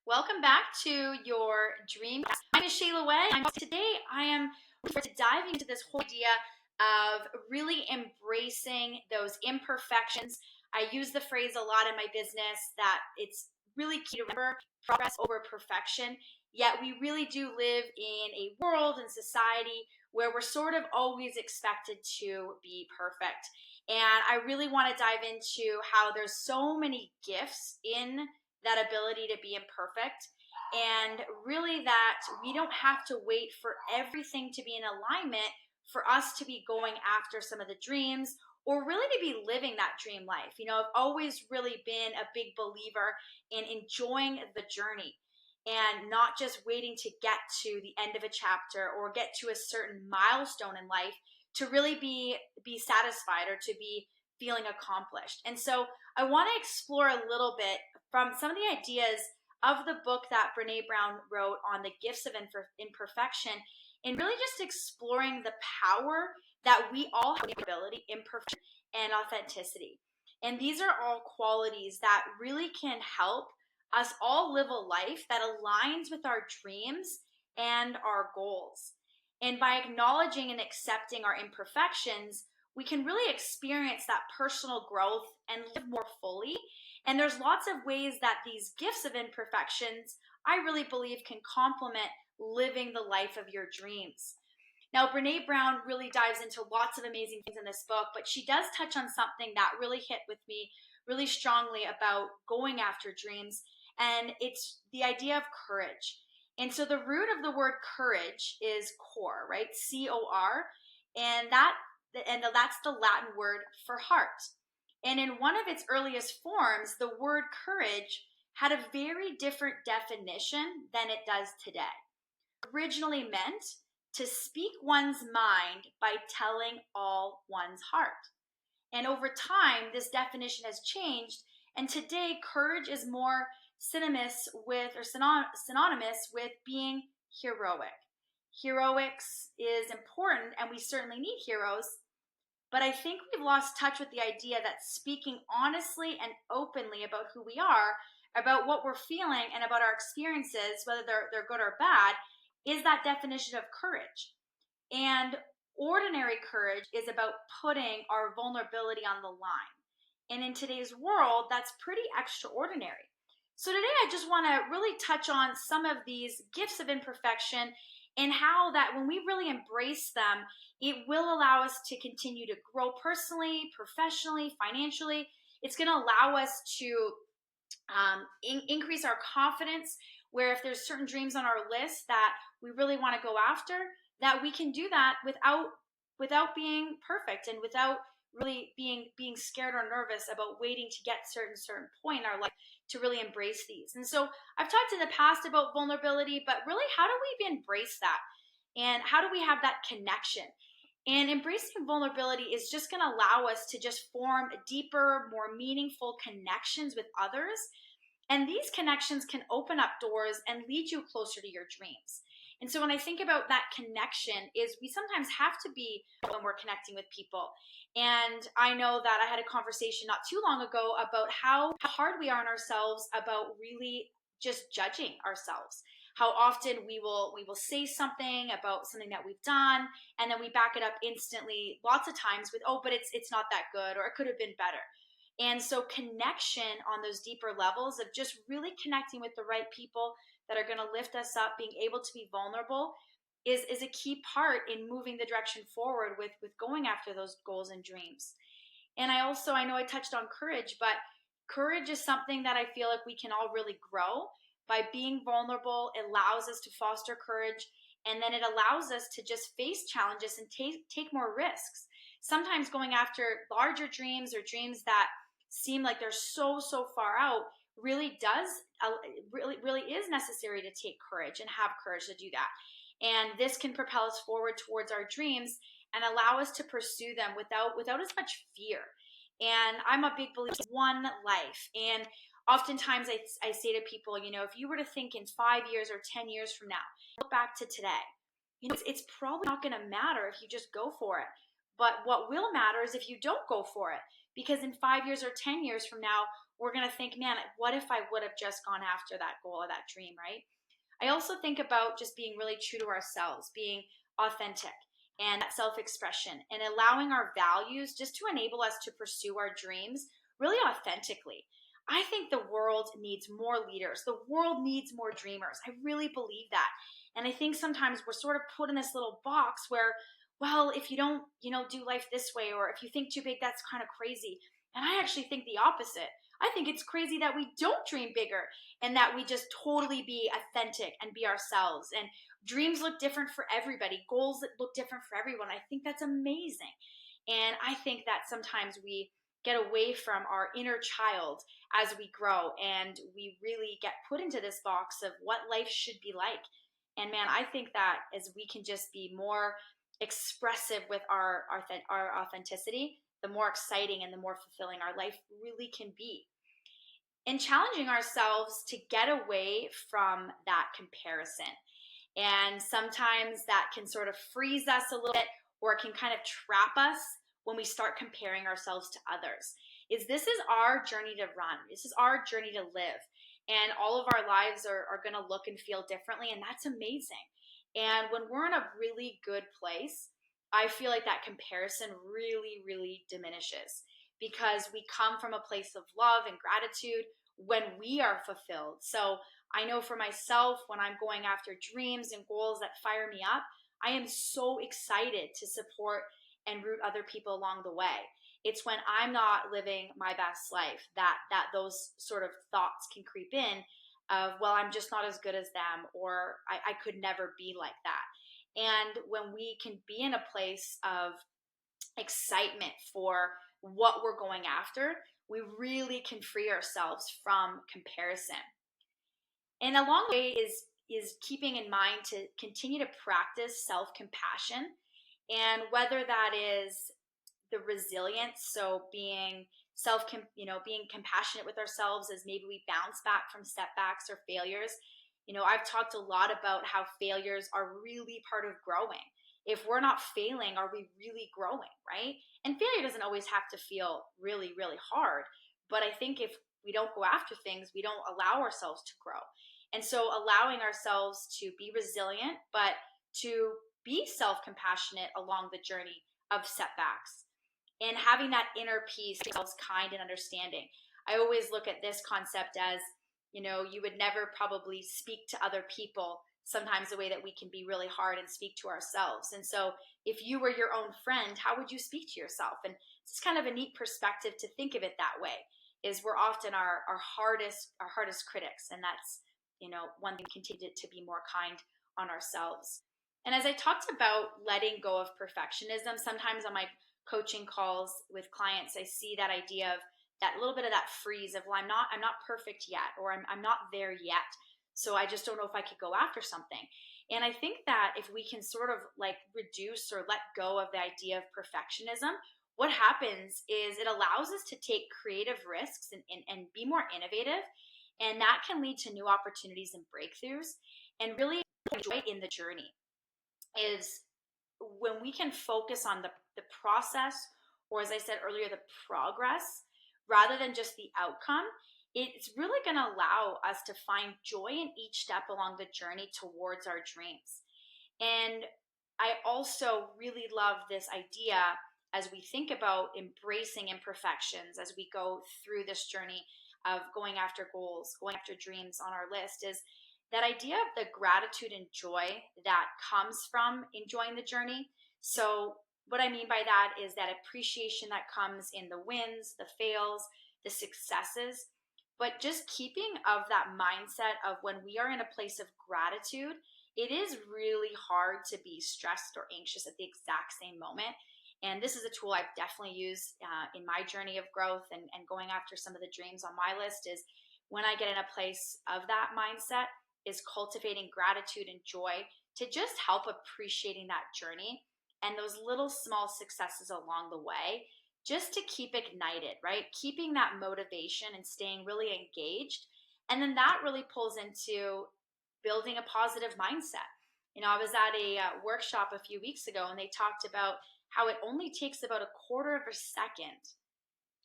Welcome back to your dream. My name is Shayla Way. Today I am diving into this whole idea of really embracing those imperfections. I use the phrase a lot in my business that it's really key to remember progress over perfection. Yet we really do live in a world and society where we're sort of always expected to be perfect. And I really want to dive into how there's so many gifts in that ability to be imperfect, and really that we don't have to wait for everything to be in alignment for us to be going after some of the dreams or really to be living that dream life. I've always really been a big believer in enjoying the journey and not just waiting to get to the end of a chapter or get to a certain milestone in life to really be satisfied or to be feeling accomplished. And so I want to explore a little bit from some of the ideas of the book that Brene Brown wrote on the gifts of imperfection, and really just exploring the power that we all have, ability, imperfection, and authenticity. And these are all qualities that really can help us all live a life that aligns with our dreams and our goals. And by acknowledging and accepting our imperfections, we can really experience that personal growth and live more fully. And there's lots of ways that these gifts of imperfections, I really believe, can complement living the life of your dreams. Now, Brene Brown really dives into lots of amazing things in this book, but she does touch on something that really hit with me really strongly about going after dreams, and it's the idea of courage. And so the root of the word courage is core, right? C-O-R, and that's the Latin word for heart. And in one of its earliest forms, the word courage had a very different definition than it does today. It originally meant to speak one's mind by telling all one's heart. And over time, this definition has changed, and today courage is more synonymous with being heroic. Heroics is important, and we certainly need heroes, but I think we've lost touch with the idea that speaking honestly and openly about who we are, about what we're feeling, and about our experiences, whether they're good or bad, is that definition of courage. And ordinary courage is about putting our vulnerability on the line. And in today's world, that's pretty extraordinary. So today I just want to really touch on some of these gifts of imperfection and how that when we really embrace them, it will allow us to continue to grow personally, professionally, financially. It's going to allow us to increase our confidence, where if there's certain dreams on our list that we really want to go after, that we can do that without being perfect and without really being scared or nervous about waiting to get certain point in our life to really embrace these. And so I've talked in the past about vulnerability, but really, how do we embrace that? And how do we have that connection? And embracing vulnerability is just going to allow us to just form deeper, more meaningful connections with others. And these connections can open up doors and lead you closer to your dreams. And so when I think about that connection, is we sometimes have to be when we're connecting with people. And I know that I had a conversation not too long ago about how hard we are on ourselves about really just judging ourselves. How often we will say something about something that we've done, and then we back it up instantly, lots of times with, oh, but it's not that good, or it could have been better. And so connection on those deeper levels of just really connecting with the right people that are going to lift us up, being able to be vulnerable is a key part in moving the direction forward with going after those goals and dreams. And I know I touched on courage, but courage is something that I feel like we can all really grow. By being vulnerable, it allows us to foster courage, and then it allows us to just face challenges and take more risks. Sometimes going after larger dreams or dreams that seem like they're so far out really is necessary to take courage and have courage to do that. And this can propel us forward towards our dreams and allow us to pursue them without as much fear. And I'm a big believer in one life. And oftentimes I say to people, if you were to think in 5 years or 10 years from now, look back to today, it's probably not going to matter if you just go for it. But what will matter is if you don't go for it. Because in 5 years or 10 years from now, we're going to think, man, what if I would have just gone after that goal or that dream, right? I also think about just being really true to ourselves, being authentic and that self expression, and allowing our values just to enable us to pursue our dreams really authentically. I think the world needs more leaders. The world needs more dreamers. I really believe that. And I think sometimes we're sort of put in this little box where, well, if you don't, do life this way, or if you think too big, that's kind of crazy. And I actually think the opposite. I think it's crazy that we don't dream bigger and that we just totally be authentic and be ourselves. And dreams look different for everybody, goals that look different for everyone. I think that's amazing. And I think that sometimes we get away from our inner child as we grow, and we really get put into this box of what life should be like. And man, I think that as we can just be more expressive with our authenticity, the more exciting and the more fulfilling our life really can be. And challenging ourselves to get away from that comparison. And sometimes that can sort of freeze us a little bit, or it can kind of trap us when we start comparing ourselves to others. This is our journey to run. This is our journey to live. And all of our lives are going to look and feel differently. And that's amazing. And when we're in a really good place, I feel like that comparison really, really diminishes, because we come from a place of love and gratitude when we are fulfilled. So I know for myself, when I'm going after dreams and goals that fire me up, I am so excited to support and root other people along the way. It's when I'm not living my best life that those sort of thoughts can creep in of, well, I'm just not as good as them, or I could never be like that. And when we can be in a place of excitement for what we're going after, we really can free ourselves from comparison. And along the way is keeping in mind to continue to practice self-compassion, and whether that is the resilience, so being being compassionate with ourselves as maybe we bounce back from setbacks or failures. I've talked a lot about how failures are really part of growing. If we're not failing, are we really growing, right? And failure doesn't always have to feel really, really hard, but I think if we don't go after things, we don't allow ourselves to grow. And so allowing ourselves to be resilient, but to be self-compassionate along the journey of setbacks, and having that inner peace, ourselves kind and understanding. I always look at this concept as, you would never probably speak to other people sometimes the way that we can be really hard and speak to ourselves. And so if you were your own friend, how would you speak to yourself? And it's kind of a neat perspective to think of it that way, is we're often our hardest critics. And that's, one thing, continue to be more kind on ourselves. And as I talked about letting go of perfectionism, sometimes on my coaching calls with clients, I see that idea of that little bit of that freeze of, well, I'm not perfect yet, or I'm not there yet. So I just don't know if I could go after something. And I think that if we can sort of like reduce or let go of the idea of perfectionism, what happens is it allows us to take creative risks and be more innovative. And that can lead to new opportunities and breakthroughs, and really enjoy in the journey. Is when we can focus on the process, or as I said earlier, the progress, rather than just the outcome, it's really going to allow us to find joy in each step along the journey towards our dreams. And I also really love this idea as we think about embracing imperfections as we go through this journey of going after goals, going after dreams on our list, is that idea of the gratitude and joy that comes from enjoying the journey. So what I mean by that is that appreciation that comes in the wins, the fails, the successes, but just keeping of that mindset of when we are in a place of gratitude, it is really hard to be stressed or anxious at the exact same moment. And this is a tool I've definitely used in my journey of growth and going after some of the dreams on my list, is when I get in a place of that mindset, is cultivating gratitude and joy to just help appreciating that journey and those little small successes along the way, just to keep ignited, right? Keeping that motivation and staying really engaged. And then that really pulls into building a positive mindset. I was at a workshop a few weeks ago, and they talked about how it only takes about a quarter of a second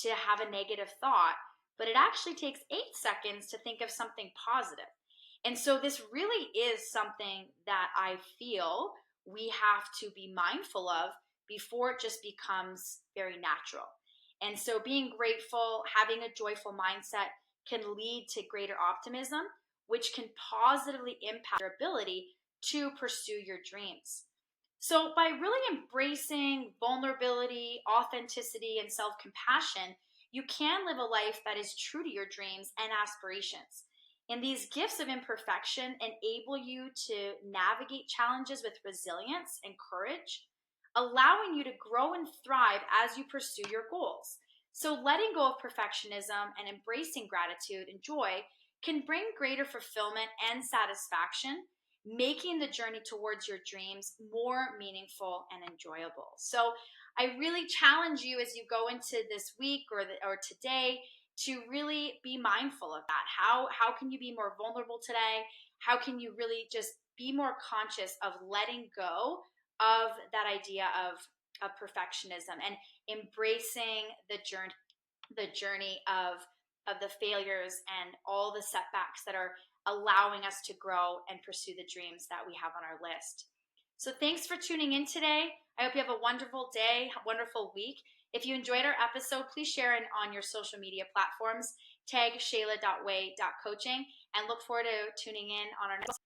to have a negative thought, but it actually takes 8 seconds to think of something positive. And so this really is something that I feel we have to be mindful of before it just becomes very natural. And so being grateful, having a joyful mindset can lead to greater optimism, which can positively impact your ability to pursue your dreams. So, by really embracing vulnerability, authenticity, and self compassion, you can live a life that is true to your dreams and aspirations. And these gifts of imperfection enable you to navigate challenges with resilience and courage, allowing you to grow and thrive as you pursue your goals. So, letting go of perfectionism and embracing gratitude and joy can bring greater fulfillment and satisfaction, making the journey towards your dreams more meaningful and enjoyable. So, I really challenge you as you go into this week or today to really be mindful of that. How can you be more vulnerable today? How can you really just be more conscious of letting go of that idea of perfectionism and embracing the journey of the failures and all the setbacks that are allowing us to grow and pursue the dreams that we have on our list. So thanks for tuning in today. I hope you have a wonderful day, a wonderful week. If you enjoyed our episode, please share it on your social media platforms. Tag shayla.way.coaching and look forward to tuning in on our next